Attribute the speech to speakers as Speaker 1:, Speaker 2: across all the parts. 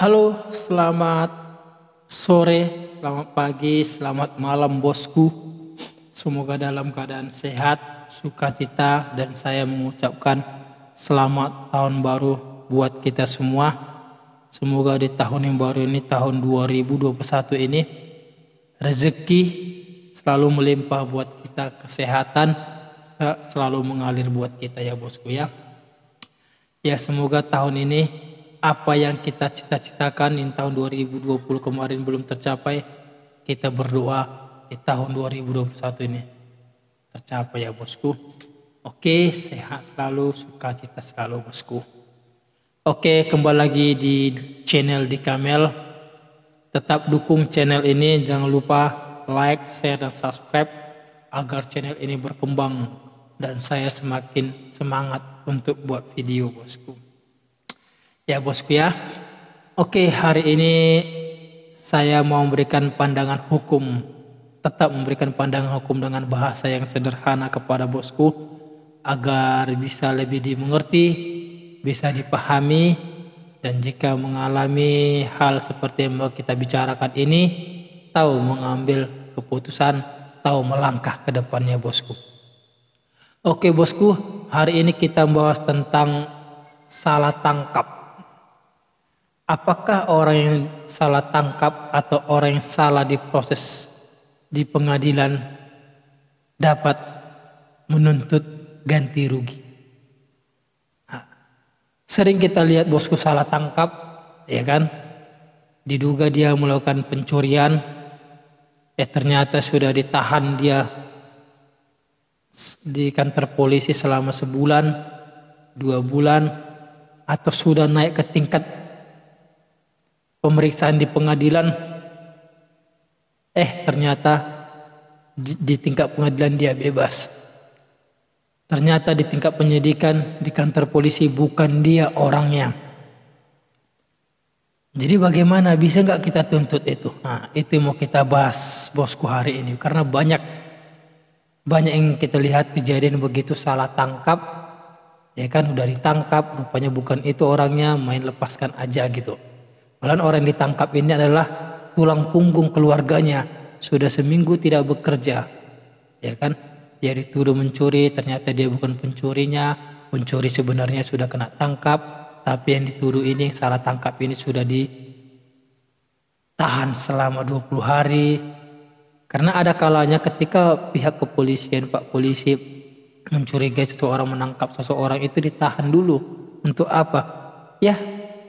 Speaker 1: Halo, selamat sore, selamat pagi, selamat malam bosku. Semoga dalam keadaan sehat, sukacita, dan saya mengucapkan selamat tahun baru buat kita semua. Semoga di tahun yang baru ini, tahun 2021 ini, rezeki selalu melimpah buat kita, kesehatan selalu mengalir buat kita ya bosku ya. Ya semoga tahun ini apa yang kita cita-citakan di tahun 2020 kemarin belum tercapai, kita berdoa di tahun 2021 ini tercapai ya bosku. Oke, sehat selalu, sukacita selalu bosku. Oke, kembali lagi di channel di Kamel. Tetap dukung channel ini, jangan lupa like, share, dan subscribe agar channel ini berkembang dan saya semakin semangat untuk buat video bosku. Ya bosku ya. Oke, hari ini saya mau memberikan pandangan hukum. Tetap memberikan pandangan hukum dengan bahasa yang sederhana kepada bosku agar bisa lebih dimengerti, bisa dipahami, dan jika mengalami hal seperti yang kita bicarakan ini, tahu mengambil keputusan, tahu melangkah ke depannya bosku. Oke bosku, hari ini kita membahas tentang salah tangkap. Apakah orang yang salah tangkap atau orang yang salah diproses di pengadilan dapat menuntut ganti rugi? Sering kita lihat bosku salah tangkap, ya kan? Diduga dia melakukan pencurian, ternyata sudah ditahan dia di kantor polisi selama sebulan, 2 bulan, atau sudah naik ke tingkat pemeriksaan di pengadilan, ternyata di tingkat pengadilan dia bebas. Ternyata di tingkat penyidikan di kantor polisi bukan dia orangnya. Jadi bagaimana, bisa nggak kita tuntut itu? Nah, itu mau kita bahas bosku hari ini, karena banyak yang kita lihat kejadian begitu salah tangkap, ya kan, udah ditangkap, rupanya bukan itu orangnya, main lepaskan aja gitu. Padahal orang yang ditangkap ini adalah tulang punggung keluarganya, sudah seminggu tidak bekerja, ya kan? Dia dituduh mencuri, ternyata dia bukan pencurinya, pencuri sebenarnya sudah kena tangkap, tapi yang dituduh ini, salah tangkap ini sudah ditahan selama 20 hari. Karena ada kalanya ketika pihak kepolisian, Pak Polisi mencurigai seseorang, menangkap seseorang, itu ditahan dulu. Untuk apa? Ya,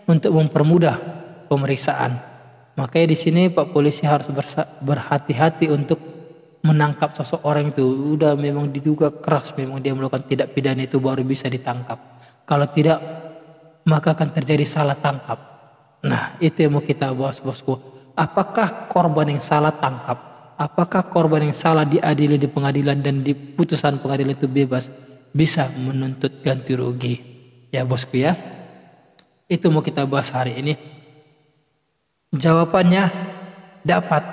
Speaker 1: untuk mempermudah pemeriksaan. Makanya di sini Pak Polisi harus berhati-hati untuk menangkap seseorang itu. Udah memang diduga keras, memang dia melakukan tindak pidana, itu baru bisa ditangkap. Kalau tidak, maka akan terjadi salah tangkap. Nah, itu yang mau kita bahas bosku. Apakah korban yang salah tangkap, apakah korban yang salah diadili di pengadilan dan di putusan pengadilan itu bebas, bisa menuntut ganti rugi? Ya bosku ya. Itu mau kita bahas hari ini. Jawabannya dapat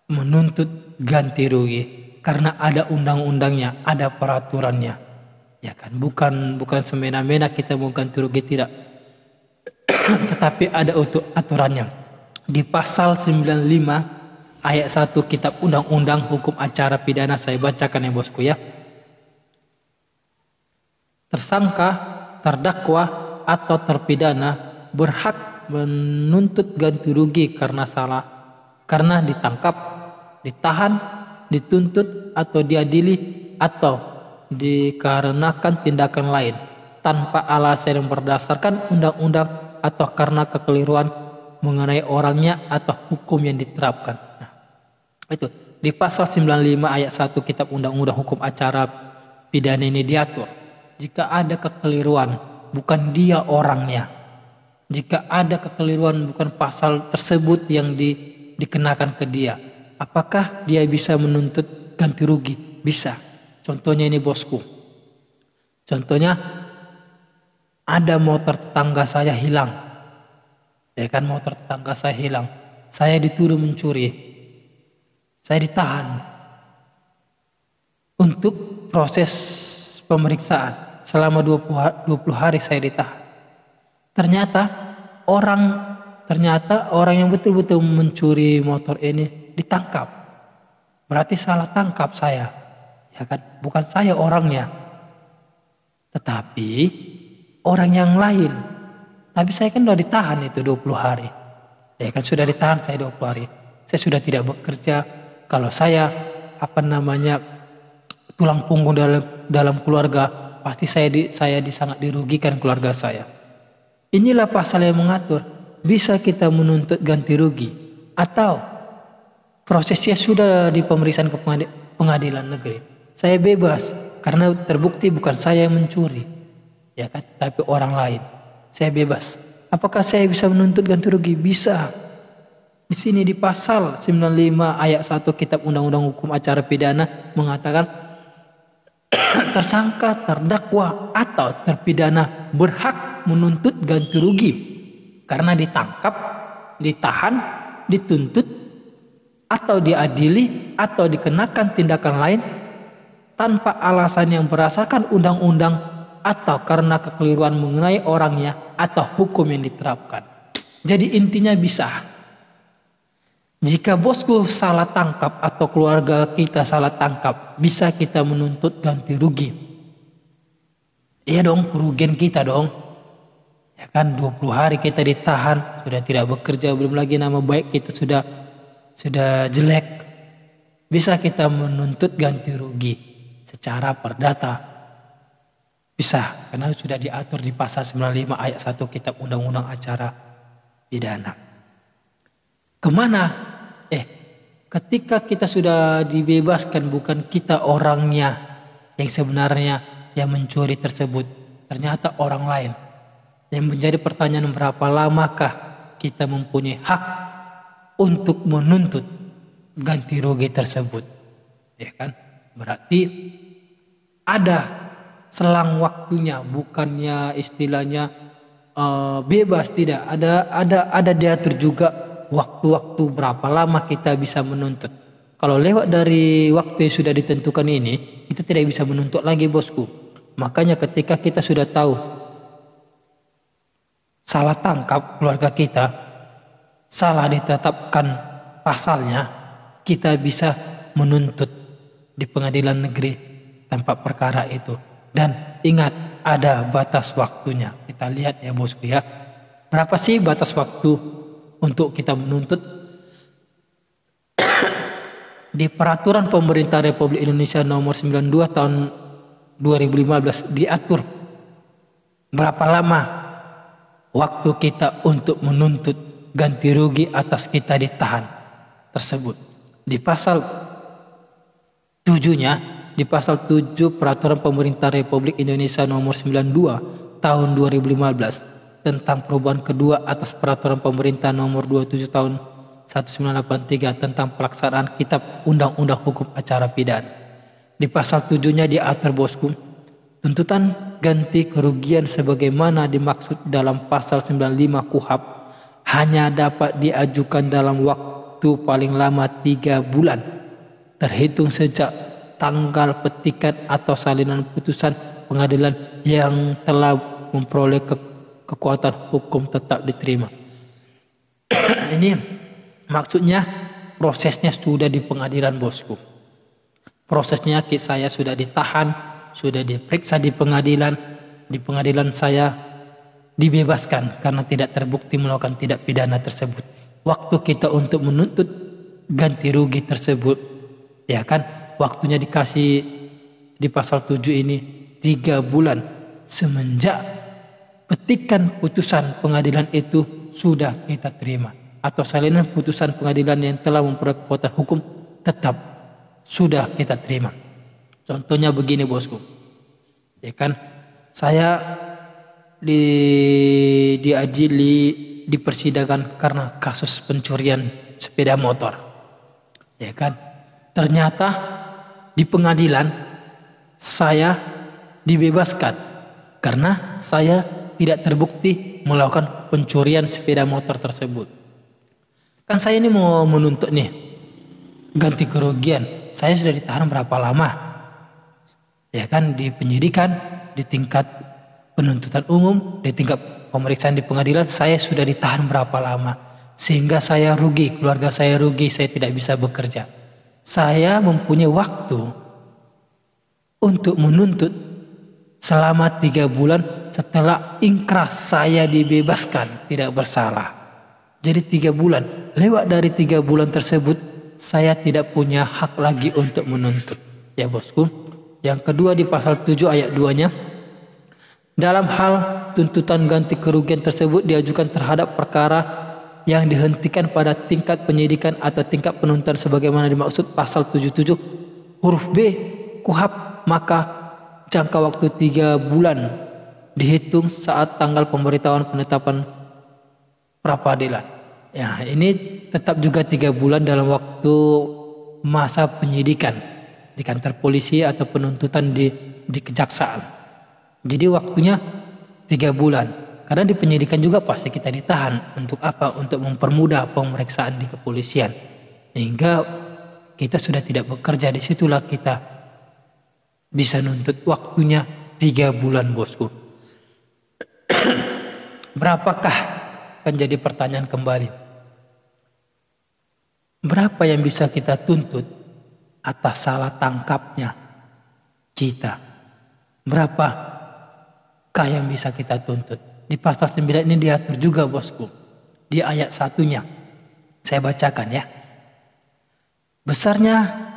Speaker 1: menuntut ganti rugi karena ada undang-undangnya, ada peraturannya. Ya kan, bukan semena-mena kita mau ganti rugi, tidak. Tetapi ada aturannya. Di pasal 95 ayat 1 Kitab Undang-Undang Hukum Acara Pidana, saya bacakan ya bosku ya. Tersangka, terdakwa, atau terpidana berhak menuntut ganti rugi karena ditangkap, ditahan, dituntut, atau diadili, atau dikarenakan tindakan lain tanpa alasan yang berdasarkan undang-undang atau karena kekeliruan mengenai orangnya atau hukum yang diterapkan. Nah, itu di pasal 95 ayat 1 Kitab Undang-Undang Hukum Acara Pidana ini diatur, jika ada kekeliruan bukan dia orangnya, jika ada kekeliruan bukan pasal tersebut yang dikenakan ke dia, apakah dia bisa menuntut ganti rugi? Bisa. Contohnya ini bosku. Contohnya ada motor tetangga saya hilang. Ya kan, motor tetangga saya hilang. Saya dituduh mencuri. Saya ditahan untuk proses pemeriksaan selama 20 hari saya ditahan. Ternyata orang ternyata orang yang betul-betul mencuri motor ini ditangkap. Berarti salah tangkap saya. Ya kan? Bukan saya orangnya. Tetapi orang yang lain. Tapi saya kan sudah ditahan itu 20 hari. Ya kan, sudah ditahan saya 20 hari. Saya sudah tidak bekerja. Kalau saya tulang punggung dalam keluarga, pasti saya sangat dirugikan keluarga saya. Inilah pasal yang mengatur bisa kita menuntut ganti rugi atau prosesnya sudah di pemeriksaan ke pengadilan negeri. Saya bebas karena terbukti bukan saya yang mencuri, ya kan, tapi orang lain. Saya bebas. Apakah saya bisa menuntut ganti rugi? Bisa. Di sini di pasal 95 ayat 1 Kitab Undang-Undang Hukum Acara Pidana mengatakan tersangka, terdakwa atau terpidana berhak menuntut ganti rugi karena ditangkap, ditahan, dituntut atau diadili atau dikenakan tindakan lain tanpa alasan yang berdasarkan undang-undang atau karena kekeliruan mengenai orangnya atau hukum yang diterapkan. Jadi intinya bisa. Jika bosku salah tangkap atau keluarga kita salah tangkap, bisa kita menuntut ganti rugi. Iya dong, kerugian kita dong. Ya kan, 20 hari kita ditahan, sudah tidak bekerja, belum lagi nama baik kita sudah jelek. Bisa kita menuntut ganti rugi secara perdata. Bisa, karena sudah diatur di pasal 95 ayat 1 Kitab Undang-Undang Acara Pidana. Kemana? Ketika kita sudah dibebaskan, bukan kita orangnya yang sebenarnya yang mencuri tersebut, ternyata orang lain. Yang menjadi pertanyaan, berapa lamakah kita mempunyai hak untuk menuntut ganti rugi tersebut? Ya kan? Berarti ada selang waktunya, bukannya istilahnya bebas, tidak. Ada diatur juga waktu-waktu berapa lama kita bisa menuntut. Kalau lewat dari waktu yang sudah ditentukan ini, kita tidak bisa menuntut lagi, bosku. Makanya ketika kita sudah tahu salah tangkap keluarga kita, salah ditetapkan pasalnya, kita bisa menuntut di pengadilan negeri tempat perkara itu. Dan ingat, ada batas waktunya. Kita lihat ya, bosku ya. Berapa sih batas waktu untuk kita menuntut? Di Peraturan Pemerintah Republik Indonesia Nomor 92 Tahun 2015 diatur berapa lama waktu kita untuk menuntut ganti rugi atas kita ditahan tersebut. Di pasal 7-nya, di pasal 7 Peraturan Pemerintah Republik Indonesia Nomor 92 Tahun 2015 tentang perubahan kedua atas Peraturan Pemerintah Nomor 27 Tahun 1983 tentang pelaksanaan Kitab Undang-Undang Hukum Acara Pidana. Di pasal 7-nya diatur, bosku, tuntutan ganti kerugian sebagaimana dimaksud dalam pasal 95 KUHP hanya dapat diajukan dalam waktu paling lama 3 bulan terhitung sejak tanggal petikan atau salinan putusan pengadilan yang telah memperoleh kekuatan hukum tetap diterima. Ini maksudnya prosesnya sudah di pengadilan, bosku. Prosesnya saya sudah ditahan, sudah diperiksa di pengadilan. Di pengadilan saya dibebaskan karena tidak terbukti melakukan tindak pidana tersebut. Waktu kita untuk menuntut ganti rugi tersebut, ya kan, waktunya dikasih di pasal 7 ini 3 bulan semenjak petikan putusan pengadilan itu sudah kita terima, atau salinan putusan pengadilan yang telah memperoleh kekuatan hukum tetap sudah kita terima. Contohnya begini, bosku, ya kan, saya diadili di persidangan karena kasus pencurian sepeda motor, ya kan. Ternyata di pengadilan saya dibebaskan karena saya tidak terbukti melakukan pencurian sepeda motor tersebut. Kan saya ini mau menuntut nih ganti kerugian. Saya sudah ditahan berapa lama? Ya kan, di penyidikan, di tingkat penuntutan umum, di tingkat pemeriksaan di pengadilan, saya sudah ditahan berapa lama, sehingga saya rugi, keluarga saya rugi, saya tidak bisa bekerja. Saya mempunyai waktu untuk menuntut selama 3 bulan setelah ingkrah saya dibebaskan tidak bersalah. Jadi 3 bulan, lewat dari 3 bulan tersebut, saya tidak punya hak lagi untuk menuntut. Ya bosku. Yang kedua di pasal 7 ayat 2-nya, dalam hal tuntutan ganti kerugian tersebut diajukan terhadap perkara yang dihentikan pada tingkat penyidikan atau tingkat penuntutan sebagaimana dimaksud pasal 77 huruf B KUHP, maka jangka waktu 3 bulan dihitung saat tanggal pemberitahuan penetapan pra-peradilan. Ya, ini tetap juga 3 bulan dalam waktu masa penyidikan di kantor polisi atau penuntutan di kejaksaan. Jadi waktunya 3 bulan. Karena di penyidikan juga pasti kita ditahan. Untuk apa? Untuk mempermudah pemeriksaan di kepolisian. Hingga kita sudah tidak bekerja, disitulah kita bisa nuntut, waktunya 3 bulan bosku. Berapakah? Kan jadi pertanyaan kembali. Berapa yang bisa kita tuntut atas salah tangkapnya kita? Berapakah yang bisa kita tuntut? Di pasal 9 ini diatur juga bosku. Di ayat 1-nya. Saya bacakan ya. Besarnya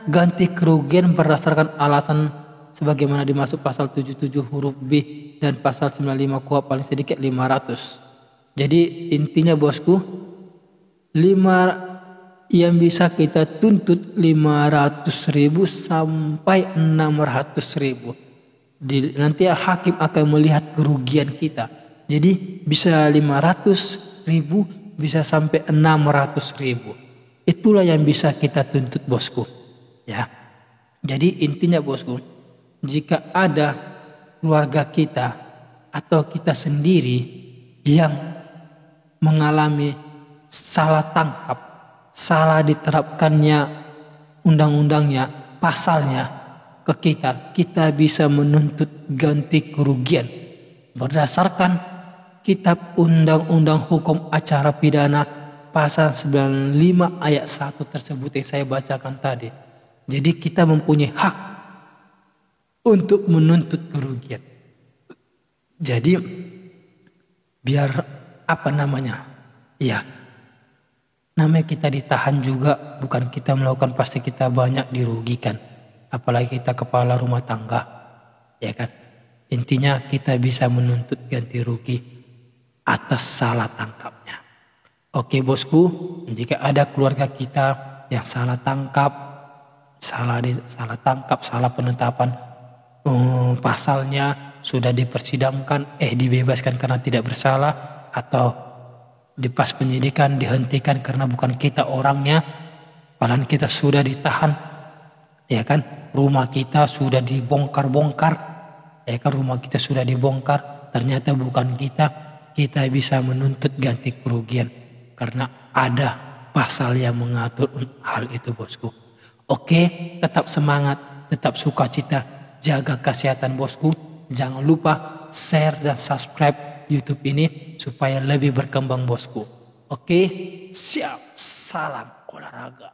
Speaker 1: ganti kerugian berdasarkan alasan sebagaimana dimaksud pasal 77 huruf B dan pasal 95 KUHP paling sedikit 500. Jadi intinya bosku, yang bisa kita tuntut 500.000 sampai 600.000. Nanti hakim akan melihat kerugian kita. Jadi bisa 500.000, bisa sampai 600.000. Itulah yang bisa kita tuntut bosku. Ya. Jadi intinya bosku, jika ada keluarga kita atau kita sendiri yang mengalami salah tangkap, salah diterapkannya undang-undangnya, pasalnya ke kita bisa menuntut ganti kerugian berdasarkan Kitab Undang-Undang Hukum Acara Pidana pasal 95 ayat 1 tersebut yang saya bacakan tadi. Jadi kita mempunyai hak untuk menuntut kerugian. Jadi biar ya, namanya kita ditahan juga, bukan kita melakukan pasti kita banyak dirugikan. Apalagi kita kepala rumah tangga, ya kan. Intinya kita bisa menuntut ganti rugi atas salah tangkapnya. Oke bosku, jika ada keluarga kita yang salah tangkap, salah penetapan pasalnya sudah dipersidangkan, dibebaskan karena tidak bersalah, atau di pas penyidikan dihentikan karena bukan kita orangnya, padahal kita sudah ditahan, ya kan, rumah kita sudah dibongkar-bongkar, ya kan, rumah kita sudah dibongkar, ternyata bukan kita bisa menuntut ganti kerugian karena ada pasal yang mengatur hal itu bosku. Oke, tetap semangat, tetap sukacita, jaga kesehatan bosku, jangan lupa share dan subscribe YouTube ini supaya lebih berkembang bosku. Oke, siap. Salam olahraga.